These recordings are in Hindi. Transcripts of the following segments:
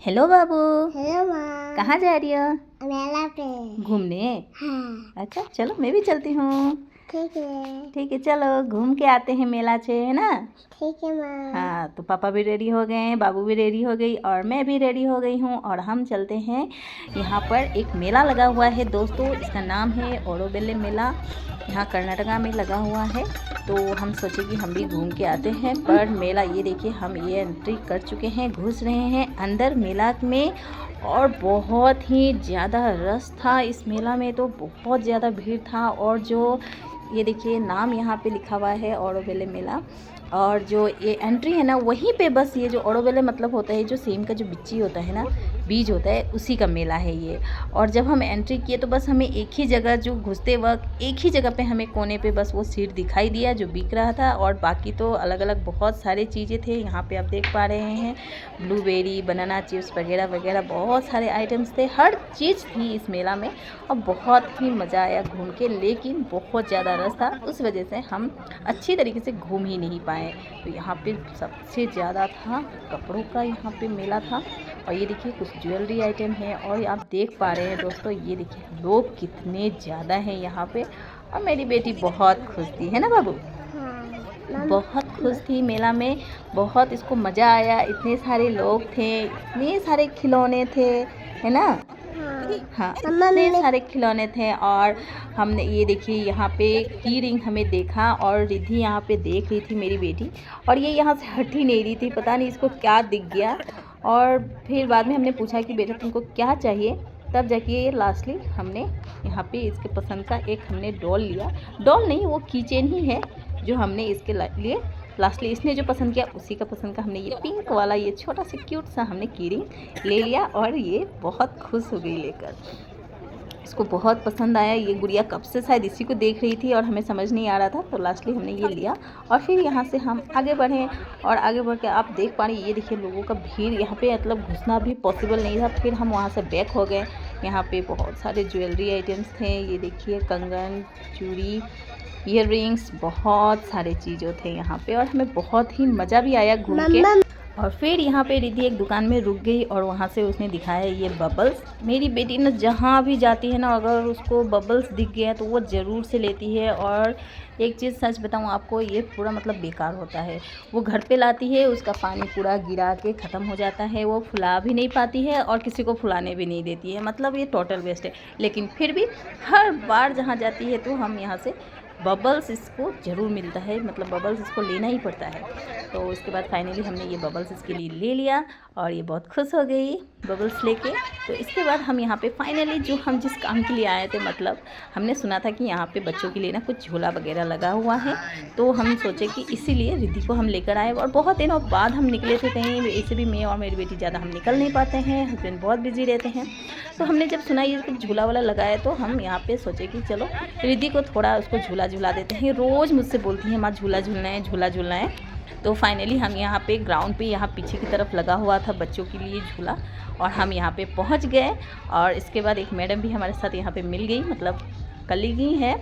हेलो बाबू। हेलो माँ। कहाँ जा रही हो? मेला पे घूमने? हाँ। अच्छा चलो मैं भी चलती हूँ। ठीक है। ठीक है चलो घूम के आते हैं मेला से, है ना? ठीक है माँ। हाँ तो पापा भी रेडी हो गए हैं, बाबू भी रेडी हो गई और मैं भी रेडी हो गई हूँ और हम चलते हैं। यहाँ पर एक मेला लगा हुआ है दोस्तों, इसका नाम है ओरोबेले मेला। यहाँ कर्नाटका में लगा हुआ है, तो हम सोचे कि हम भी घूम के आते हैं। पर मेला ये देखिए, हम ये एंट्री कर चुके हैं, घुस रहे हैं अंदर मेला में और बहुत ही ज़्यादा रश था इस मेला में, तो बहुत ज़्यादा भीड़ था। और जो ये देखिए नाम यहाँ पे लिखा हुआ है ओरोबेले मेला, और जो ये एंट्री है ना वहीं पे, बस ये जो ओरोबेले मतलब होता है जो सेम का जो बिच्ची होता है ना, बीज होता है, उसी का मेला है ये। और जब हम एंट्री किए तो बस हमें एक ही जगह, जो घुसते वक्त एक ही जगह पे हमें कोने पे बस वो सीट दिखाई दिया जो बिक रहा था, और बाकी तो अलग अलग बहुत सारे चीज़ें थे। यहाँ पे आप देख पा रहे हैं ब्लूबेरी, बनाना चिप्स वगैरह वगैरह बहुत सारे आइटम्स थे, हर चीज़ थी इस मेला में। और बहुत ही मज़ा आया घूम के, लेकिन बहुत ज़्यादा रश था, उस वजह से हम अच्छी तरीके से घूम ही नहीं पाए। तो यहाँ पे सबसे ज़्यादा था कपड़ों का, यहाँ पे मेला था। और ये देखिए कुछ ज्वेलरी आइटम है, और आप देख पा रहे हैं दोस्तों, ये देखिए लोग कितने ज़्यादा हैं यहाँ पे। और मेरी बेटी बहुत खुश थी, है ना बाबू? हाँ। बहुत खुश थी मेला में, बहुत इसको मज़ा आया। इतने सारे लोग थे, इतने सारे खिलौने थे, है ना? हाँ इतने सारे खिलौने थे। और हमने ये देखिए यहाँ पे की रिंग हमें देखा, और रिद्धि यहाँ पे देख रही थी मेरी बेटी, और ये यहाँ से हट ही नहीं रही थी, पता नहीं इसको क्या दिख गया। और फिर बाद में हमने पूछा कि बेटा तुमको क्या चाहिए, तब जाके ये लास्टली हमने यहाँ पे इसके पसंद का एक हमने डॉल लिया। डॉल नहीं, वो कीचेन ही है जो हमने इसके लिए लास्टली इसने जो पसंद किया उसी का पसंद का हमने ये पिंक वाला ये छोटा सा क्यूट सा हमने की रिंग ले लिया। और ये बहुत खुश हो गई लेकर, इसको बहुत पसंद आया। ये गुड़िया कब से शायद इसी को देख रही थी और हमें समझ नहीं आ रहा था, तो लास्टली हमने ये लिया। और फिर यहाँ से हम आगे बढ़े, और आगे बढ़ के आप देख पा रहे हैं ये देखिए लोगों का भीड़, यहाँ पे मतलब घुसना भी पॉसिबल नहीं था। फिर हम वहाँ से बैक हो गए। यहाँ पे बहुत सारे ज्वेलरी आइटम्स थे, ये देखिए कंगन, चूड़ी, ईयर रिंग्स, बहुत सारे चीज़ों थे यहाँ पे, और हमें बहुत ही मज़ा भी आया घूम के। और फिर यहाँ पे रिद्धि एक दुकान में रुक गई, और वहाँ से उसने दिखाया ये बबल्स। मेरी बेटी ना जहाँ भी जाती है ना, अगर उसको बबल्स दिख गया तो वो ज़रूर से लेती है। और एक चीज़ सच बताऊँ आपको, ये पूरा मतलब बेकार होता है। वो घर पे लाती है, उसका पानी पूरा गिरा के ख़त्म हो जाता है, वो फुला भी नहीं पाती है और किसी को फुलाने भी नहीं देती है, मतलब ये टोटल वेस्ट है। लेकिन फिर भी हर बार जहाँ जाती है तो हम यहाँ से बबल्स इसको ज़रूर मिलता है, मतलब बबल्स इसको लेना ही पड़ता है। तो उसके बाद फाइनली हमने ये बबल्स इसके लिए ले लिया, और ये बहुत खुश हो गई बबल्स लेके। तो इसके बाद हम यहाँ पे फाइनली जो हम जिस काम के लिए आए थे, मतलब हमने सुना था कि यहाँ पे बच्चों के लिए ना कुछ झूला वगैरह लगा हुआ है, तो हम सोचे कि इसीलिए रिद्धि को हम लेकर आए। और बहुत दिनों बाद हम निकले थे कहीं, ऐसे भी मैं और मेरी बेटी ज़्यादा हम निकल नहीं पाते हैं, हस्बैंड बहुत बिजी रहते हैं। तो हमने जब सुना ये कुछ झूला वाला लगाया, तो हम यहाँ पे सोचे कि चलो रिद्धि को थोड़ा उसको झूला झूला देते हैं। रोज़ मुझसे बोलती है माँ झूला झूलना है, झूला झूलना है। तो फाइनली हम यहाँ पे ग्राउंड पे, यहाँ पीछे की तरफ लगा हुआ था बच्चों के लिए झूला, और हम यहाँ पे पहुँच गए। और इसके बाद एक मैडम भी हमारे साथ यहाँ पे मिल गई, मतलब कलीग ही है,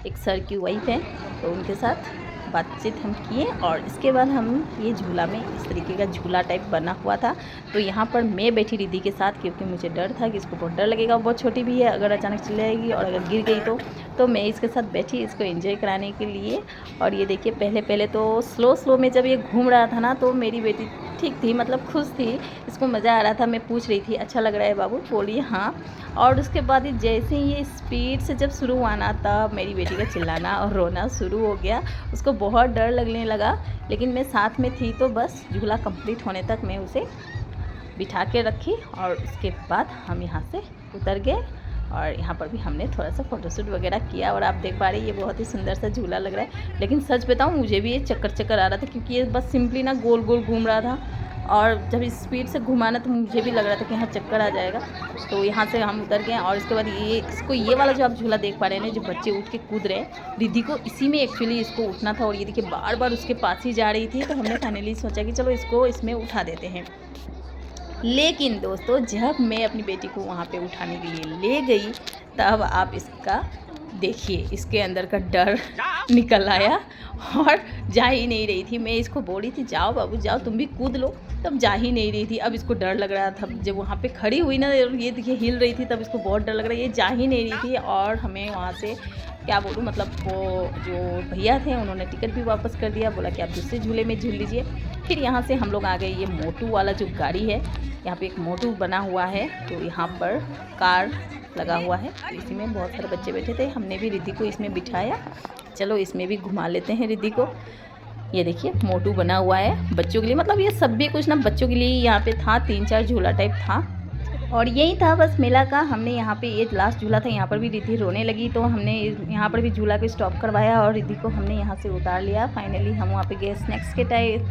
एक सर की वाइफ है, तो उनके साथ बातचीत हम किए। और इसके बाद हम ये झूला में इस तरीके का झूला टाइप बना हुआ था, तो यहाँ पर मैं बैठी रिद्धि के साथ, क्योंकि मुझे डर था कि इसको बहुत डर लगेगा, बहुत छोटी भी है, अगर अचानक चली जाएगी और अगर गिर गई तो मैं इसके साथ बैठी इसको एंजॉय कराने के लिए। और ये देखिए पहले तो स्लो में जब ये घूम रहा था ना, तो मेरी बेटी ठीक थी, मतलब खुश थी, इसको मज़ा आ रहा था। मैं पूछ रही थी अच्छा लग रहा है बाबू, बोलिए हाँ। और उसके बाद जैसे ही ये स्पीड से जब शुरू हुआ ना, तब मेरी बेटी का चिल्लाना और रोना शुरू हो गया। उसको बहुत डर लगने लगा, लेकिन मैं साथ में थी, तो बस झूला कंप्लीट होने तक मैं उसे बिठा के रखी। और उसके बाद हम यहाँ से उतर गए, और यहाँ पर भी हमने थोड़ा सा फ़ोटोशूट वगैरह किया। और आप देख पा रहे हैं ये बहुत ही सुंदर सा झूला लग रहा है, लेकिन सच बताऊँ मुझे भी ये चक्कर आ रहा था, क्योंकि ये बस सिंपली ना गोल गोल घूम रहा था, और जब स्पीड से घुमाना तो मुझे भी लग रहा था कि हाँ चक्कर आ जाएगा। तो यहाँ से हम उतर गए। और इसके बाद ये वाला जो आप झूला देख पा रहे हैं, जो बच्चे उठ के कूद रहे हैं, रिद्धि को इसी में एक्चुअली इसको उठना था, और ये देखिए बार बार उसके पास ही जा रही थी। तो हमने फाइनली सोचा कि चलो इसको इसमें उठा देते हैं। लेकिन दोस्तों जब मैं अपनी बेटी को वहाँ पे उठाने के लिए ले गई, तब आप इसका देखिए, इसके अंदर का डर निकल आया और जा ही नहीं रही थी। मैं इसको बोली थी जाओ बाबू जाओ, तुम भी कूद लो, तब जा ही नहीं रही थी। अब इसको डर लग रहा था, जब वहाँ पे खड़ी हुई ना और ये देखिए हिल रही थी, तब इसको बहुत डर लग रहा है, ये जा ही नहीं रही थी। और हमें वहाँ से क्या बोलूँ, मतलब वो जो भैया थे उन्होंने टिकट भी वापस कर दिया, बोला कि आप दूसरे झूले में झूल लीजिए। फिर यहाँ से हम लोग आ गए, ये मोटू वाला जो गाड़ी है, यहाँ पे एक मोटू बना हुआ है, तो यहाँ पर कार लगा हुआ है, तो इसी में बहुत सारे बच्चे बैठे थे। हमने भी रिद्धि को इसमें बिठाया, चलो इसमें भी घुमा लेते हैं रिद्धि को। ये देखिए मोटू बना हुआ है बच्चों के लिए, मतलब ये सब भी कुछ ना बच्चों के लिए यहाँ पे था, 3-4 झूला टाइप था। और यही था बस मेला का। हमने यहाँ पे ये लास्ट झूला था, यहाँ पर भी रिद्धि रोने लगी, तो हमने यहाँ पर भी झूला को स्टॉप करवाया और रिद्धि को हमने यहाँ से उतार लिया। फाइनली हम वहाँ पे गए स्नैक्स के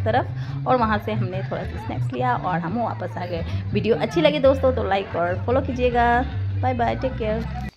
तरफ, और वहाँ से हमने थोड़ा सा स्नैक्स लिया और हम वापस आ गए। वीडियो अच्छी लगी दोस्तों तो लाइक और फॉलो कीजिएगा। Bye bye, take care.